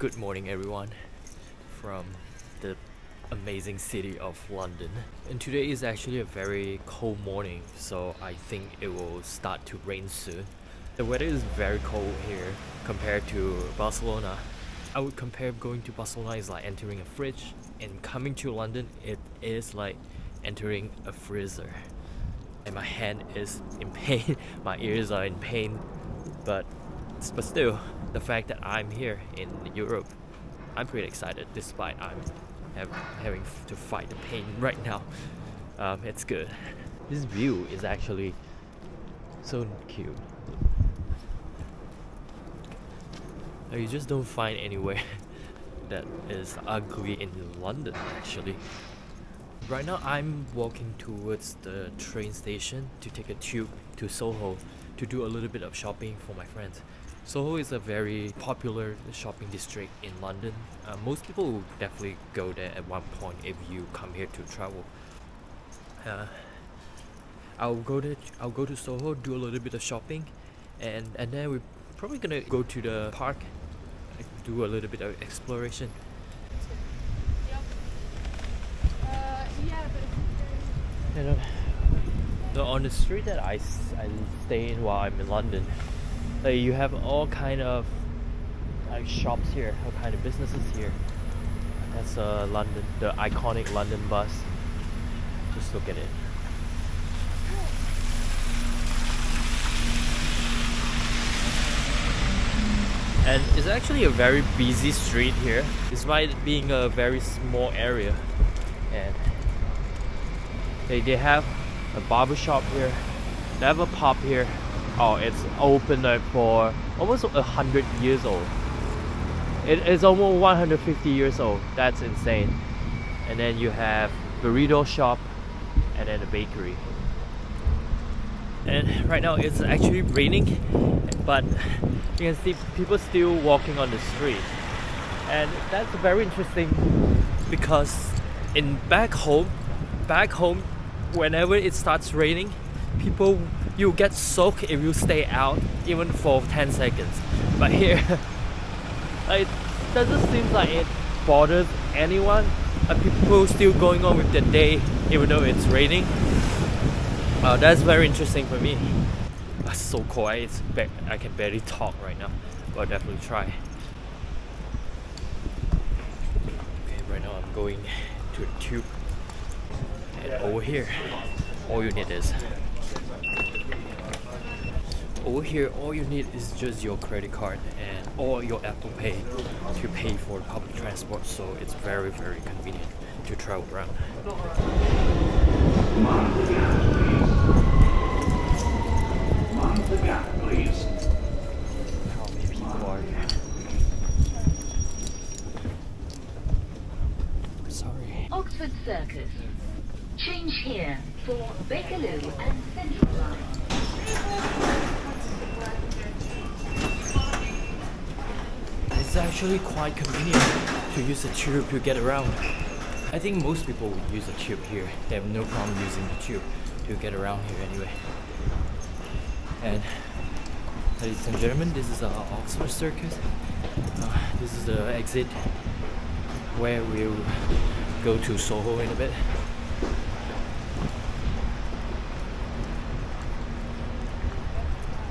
Good morning, everyone, from the amazing city of London. And today is actually a very cold morning, so I think it will start to rain soon. The weather is very cold here compared to Barcelona. I would compare going to Barcelona is like entering a fridge, and coming to London, it is like entering a freezer. And my hand is in pain, my ears are in pain, but still, the fact that I'm here in Europe, I'm pretty excited despite I'm having to fight the pain right now. It's good. This view is actually so cute. You just don't find anywhere that is ugly in London actually. Right now I'm walking towards the train station to take a tube to Soho to do a little bit of shopping for my friends. Soho is a very popular shopping district in London. Most people will definitely go there at one point if you come here to travel. I'll go to Soho, do a little bit of shopping, and then we're probably gonna go to the park, do a little bit of exploration. So on the street that I stay in while I'm in London, you have all kind of shops here, all kind of businesses here. That's London, the iconic London bus. Just look at it. And it's actually a very busy street here, despite it being a very small area. And they have a barber shop here. They have a pub here. Oh, it's open for almost 100 years old. It's almost 150 years old. That's insane. And then you have burrito shop and then a bakery. And right now it's actually raining, but you can see people still walking on the street. And that's very interesting because back home, whenever it starts raining, you get soaked if you stay out even for 10 seconds. But here, it doesn't seem like it bothers anyone. People still going on with their day even though it's raining. That's very interesting for me. It's so cold. I can barely talk right now, but I'll definitely try. Okay, right now I'm going to the tube. And over here, all you need is just your credit card or your Apple Pay to pay for public transport, so it's very, very convenient to travel around. Mind the gap, please. How many people are here? Sorry. Oxford Circus. Change here for Bakerloo and Central Line. It's actually quite convenient to use a tube to get around. I think most people will use a tube here. They have no problem using the tube to get around here anyway. And ladies and gentlemen, this is Oxford Circus. This is the exit where we'll go to Soho in a bit.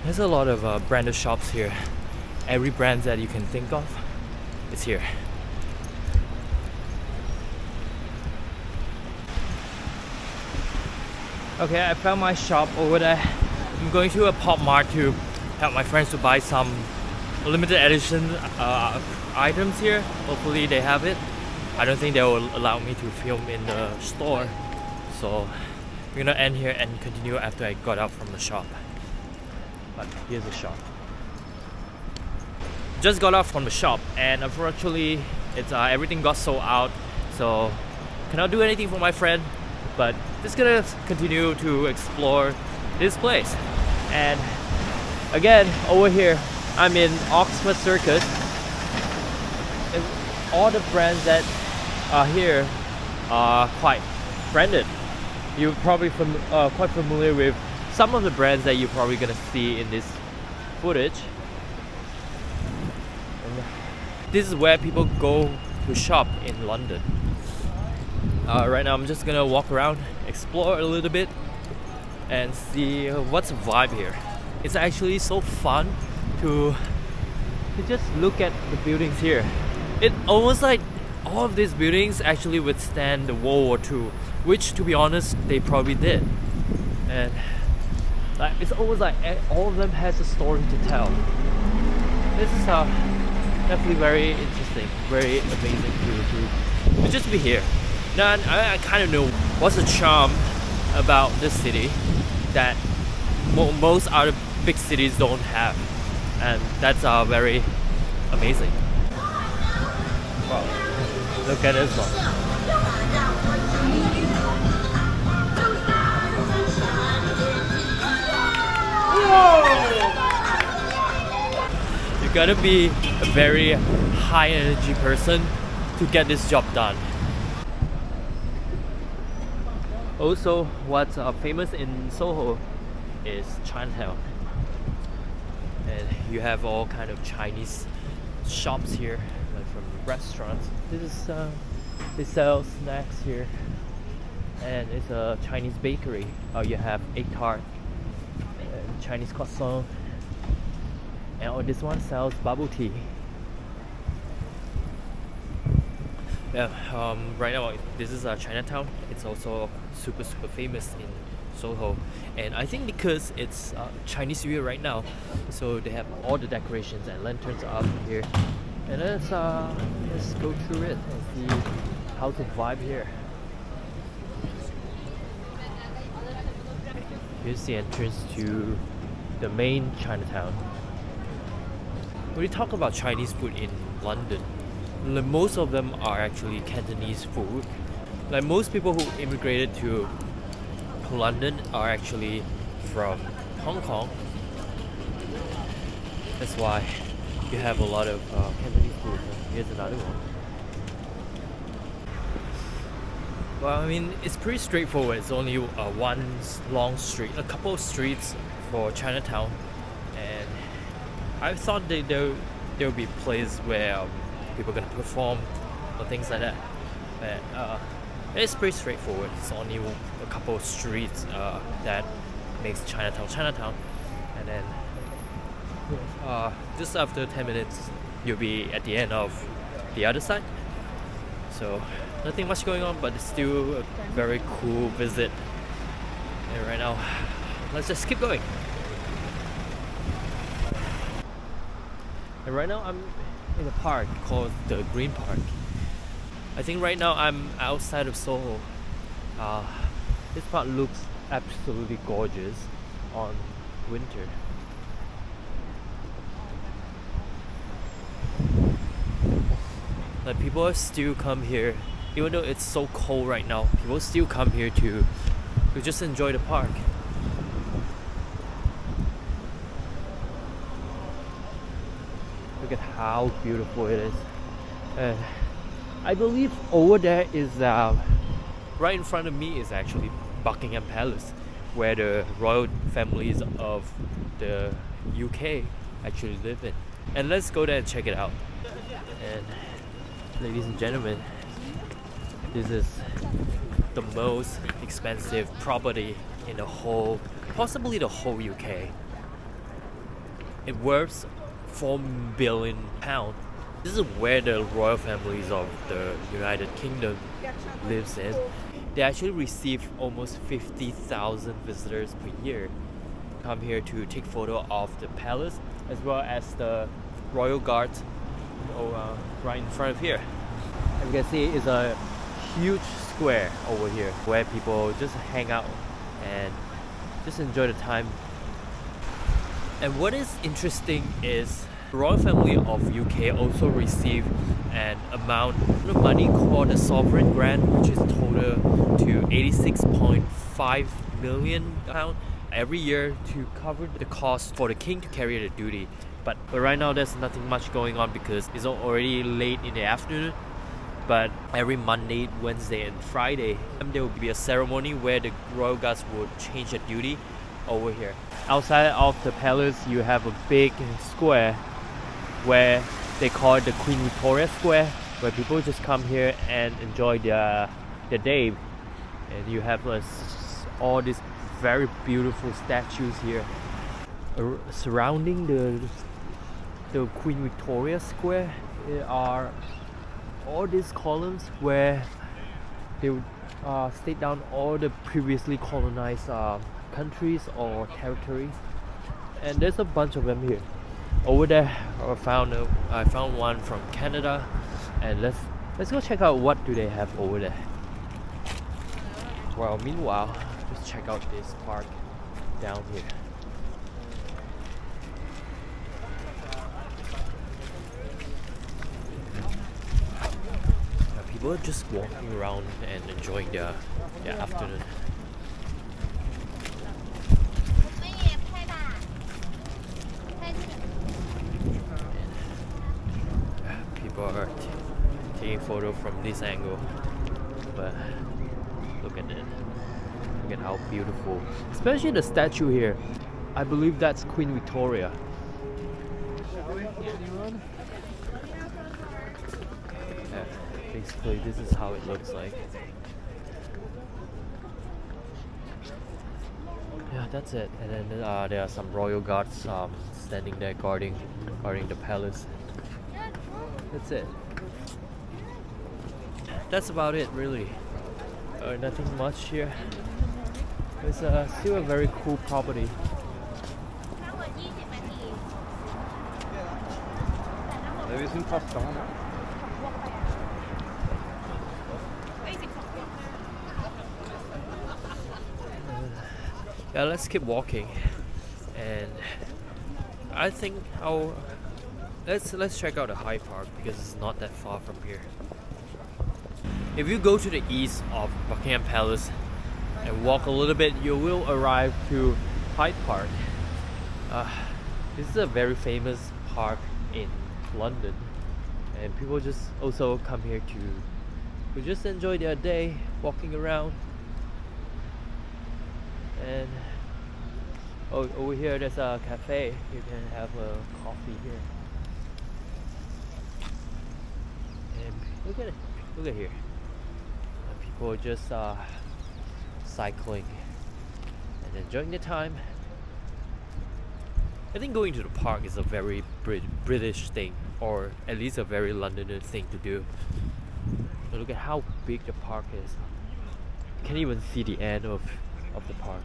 There's a lot of branded shops here. Every brand that you can think of is here. Okay, I found my shop over there. I'm going to a pop mart to help my friends to buy some limited edition items here. Hopefully they have it. I don't think they will allow me to film in the store, so we're gonna end here and continue after I got out from the shop. But here's the shop. Just got out from the shop, and unfortunately it's everything got sold out, so cannot do anything for my friend, but just gonna continue to explore this place. And again, over here I'm in Oxford Circus, and all the brands that are here are quite branded. You're probably quite familiar with some of the brands that you're probably gonna see in this footage. And this is where people go to shop in London. Right now I'm just gonna walk around, explore a little bit, and see what's the vibe here. It's actually so fun to just look at the buildings here. It almost like all of these buildings actually withstand the World War II, which to be honest they probably did. And like it's almost like all of them has a story to tell. This is definitely very interesting, very amazing to just be here. Now I kind of know what's the charm about this city that most other big cities don't have, and that's very amazing. Wow, look at this one. You gotta be a very high energy person to get this job done. Also, what's famous in Soho is Chinatown, and you have all kind of Chinese shops here, like from restaurants. This is they sell snacks here, and it's a Chinese bakery. You have egg tart, and Chinese croissant, and this one sells bubble tea. Yeah, right now this is Chinatown. It's also super famous in Soho, and I think because it's Chinese New Year right now, so they have all the decorations and lanterns up here. And let's go through it and see how to vibe here. Here's the entrance to the main Chinatown. When you talk about Chinese food in London, most of them are actually Cantonese food. Like most people who immigrated to London are actually from Hong Kong. That's why you have a lot of Cantonese food. Here's another one. Well, I mean, it's pretty straightforward. It's only one long street, a couple of streets for Chinatown, and I thought there would be a place where people are gonna perform or things like that. But it's pretty straightforward. It's only a couple of streets that makes Chinatown, and then just after 10 minutes you'll be at the end of the other side. So nothing much going on, but it's still a very cool visit. And right now, let's just keep going. And right now I'm in a park called the Green Park. I think right now I'm outside of Soho. This park looks absolutely gorgeous on winter. Like people still come here, even though it's so cold right now. People still come here to just enjoy the park. Look at how beautiful it is. I believe over there is right in front of me is actually Buckingham Palace, where the royal families of the UK actually live in. And let's go there and check it out. And ladies and gentlemen, this is the most expensive property in the whole, possibly the whole UK. It worth £4 billion. This is where the royal families of the United Kingdom lives in. They actually receive almost 50,000 visitors per year. Come here to take photo of the palace as well as the royal guards right in front of here. As you can see, it's a huge square over here where people just hang out and just enjoy the time. And what is interesting is the royal family of UK also receive an amount of money called the sovereign grant, which is total to £86.5 million every year to cover the cost for the king to carry the duty. But right now there's nothing much going on because it's already late in the afternoon. But every Monday, Wednesday and Friday there will be a ceremony where the royal guards will change their duty over here. Outside of the palace you have a big square where they call it the Queen Victoria Square, where people just come here and enjoy their day. And you have all these very beautiful statues here surrounding the Queen Victoria Square. There are all these columns where they would state down all the previously colonized countries or territories, and there's a bunch of them here. Over there, I found one from Canada, and let's go check out what do they have over there. Well, meanwhile, just check out this park down here. People are just walking around and enjoying their afternoon. People are taking photo from this angle, but look at it. Look at how beautiful, especially the statue here. I believe that's Queen Victoria. Basically, this is how it looks like. Yeah, that's it. And then there are some royal guards standing there guarding the palace. That's it. That's about it, really. Nothing much here. It's still a very cool property. Yeah, let's keep walking, and I think let's check out the Hyde Park because it's not that far from here. If you go to the east of Buckingham Palace and walk a little bit, you will arrive to Hyde Park. This is a very famous park in London, and people just also come here to just enjoy their day walking around. And over here there's a cafe. You can have a coffee here. And look at here. People are just cycling and enjoying their time. I think going to the park is a very British thing, or at least a very Londoner thing to do. But look at how big the park is. You can't even see the end of the park.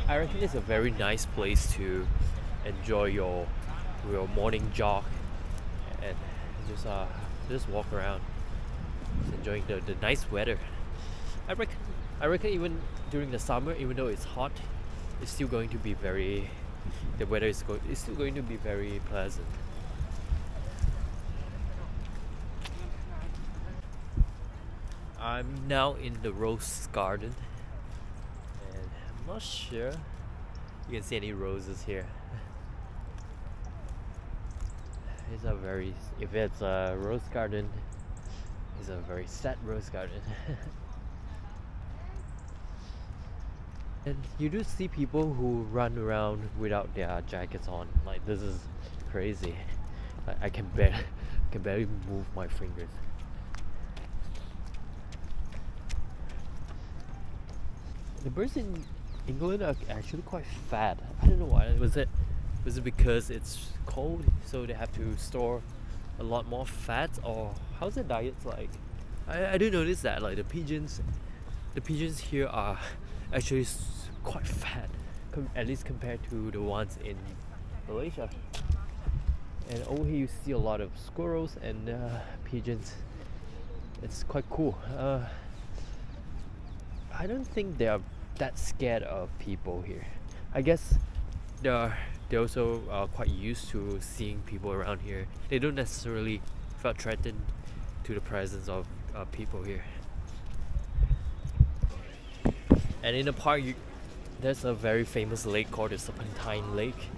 I reckon it's a very nice place to enjoy your morning jog and just walk around, just enjoying the nice weather. I reckon even during the summer, even though it's hot, it's still going to be the weather is still going to be very pleasant. I'm now in the rose garden, and I'm not sure you can see any roses here. If it's a rose garden, it's a very sad rose garden. And you do see people who run around without their jackets on. Like, this is crazy. I can barely move my fingers. The birds in England are actually quite fat. I don't know why. Was it because it's cold, so they have to store a lot more fat, or how's their diets like? I do notice that like the pigeons here are actually quite fat, at least compared to the ones in Malaysia. And over here you see a lot of squirrels and pigeons. It's quite cool. I don't think they are that scared of people here. I guess they're also quite used to seeing people around here. They don't necessarily feel threatened to the presence of people here. And in the park, there's a very famous lake called the Serpentine Lake,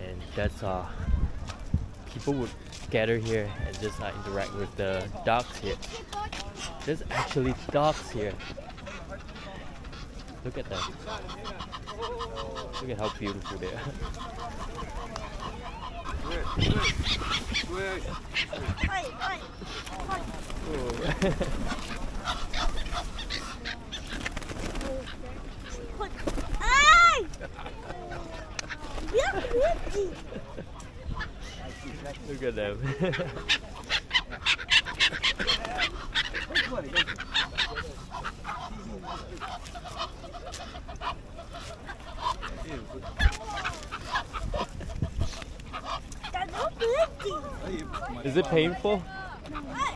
and that's people would gather here and just interact with the ducks here. There's actually ducks here. Look at that. Look at how beautiful they are. Look at them. Is it painful?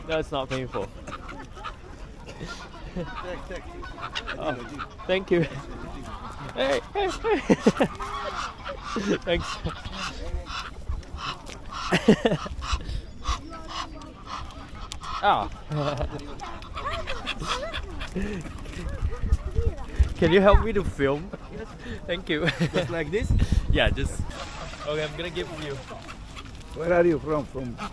No, it's not painful. Oh, thank you. Hey, hey, hey. Thanks. Ah. Can you help me to film? Thank you. Just like this? Yeah, just. Okay, I'm gonna give you. Where are you from?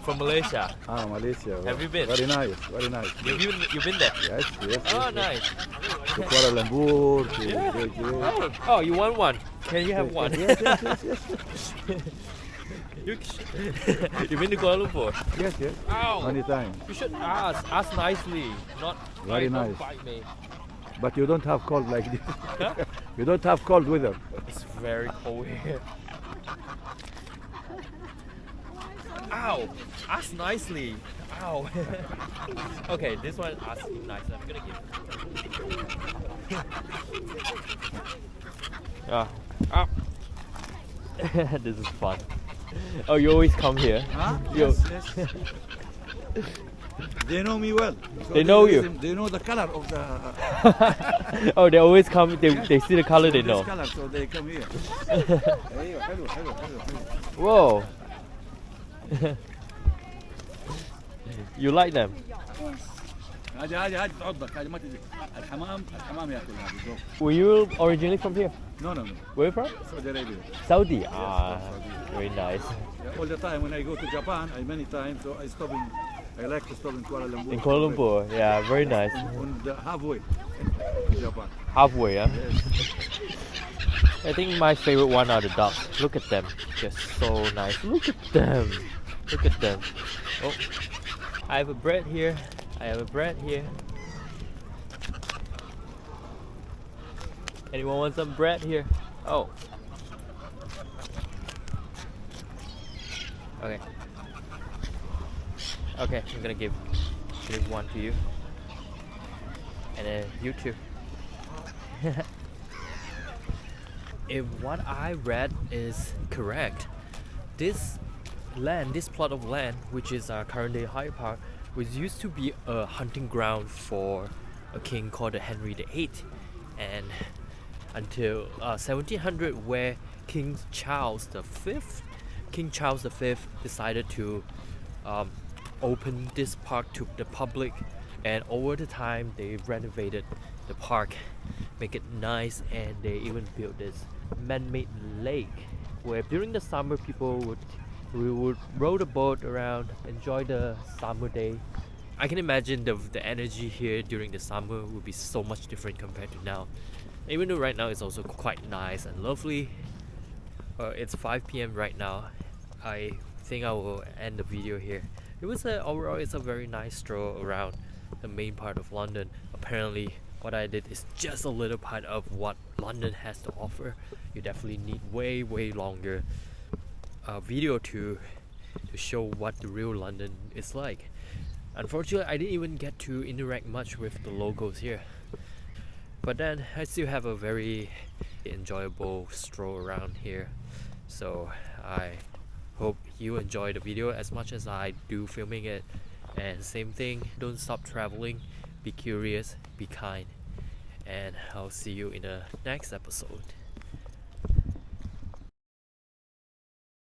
From Malaysia. Ah, Malaysia. Have you been? Very nice, very nice. You've been there? Yes, yes. Oh, yes, nice. To Kuala Lumpur, to Yeah. JJ. Oh, you want one? Can you have one? Yes, yes, yes, yes. You've been to Kuala Lumpur? Yes, yes. Ow. Many times. You should ask nicely, not Very don't nice. bite me. But you don't have cold like this. Huh? You don't have cold weather. It's very cold here. Ow! Ask nicely. Ow. Okay, this one ask you nicely. I'm gonna give. Ah. This is fun. Oh, you always come here. Huh? Yo. Yes, yes. They know me well. So They know you. They know the color of the. Oh, they always come. They see the color. They this know. color, so they come here. Hey, hello, hello, hello, hello. Whoa. You like them? هذه تعضك هذه ما تجي الحمام ياكل هذه. Were you originally from here? No, no, no. Where you from? Saudi Arabia. Saudi. Ah, very nice. Yeah, all the time when I go to Japan, many times, so I like to stop in Kuala Lumpur. In Kuala Lumpur, yeah, very nice. On the halfway in Japan. Halfway, yeah. Yes. I think my favorite one are the ducks. Look at them, just so nice. Look at them. Look at them. Oh, I have a bread here. I have a bread here. Anyone want some bread here? Oh. Okay. Okay, I'm gonna give one to you. And then you too. If what I read is correct, this plot of land, which is currently Hyde Park, was used to be a hunting ground for a king called Henry VIII, and until 1700, where King Charles V decided to open this park to the public, and over the time they renovated the park, make it nice, and they even built this man-made lake where during the summer people would row the boat around, enjoy the summer day. I can imagine the energy here during the summer would be so much different compared to now. Even though right now it's also quite nice and lovely. It's 5 p.m. right now. I think I will end the video here. Overall it's a very nice stroll around the main part of London. Apparently what I did is just a little part of what London has to offer. You definitely need way longer video to show what the real London is like. Unfortunately, I didn't even get to interact much with the locals here. But then I still have a very enjoyable stroll around here. So I hope you enjoy the video as much as I do filming it. And same thing, don't stop traveling, be curious, be kind, and I'll see you in the next episode.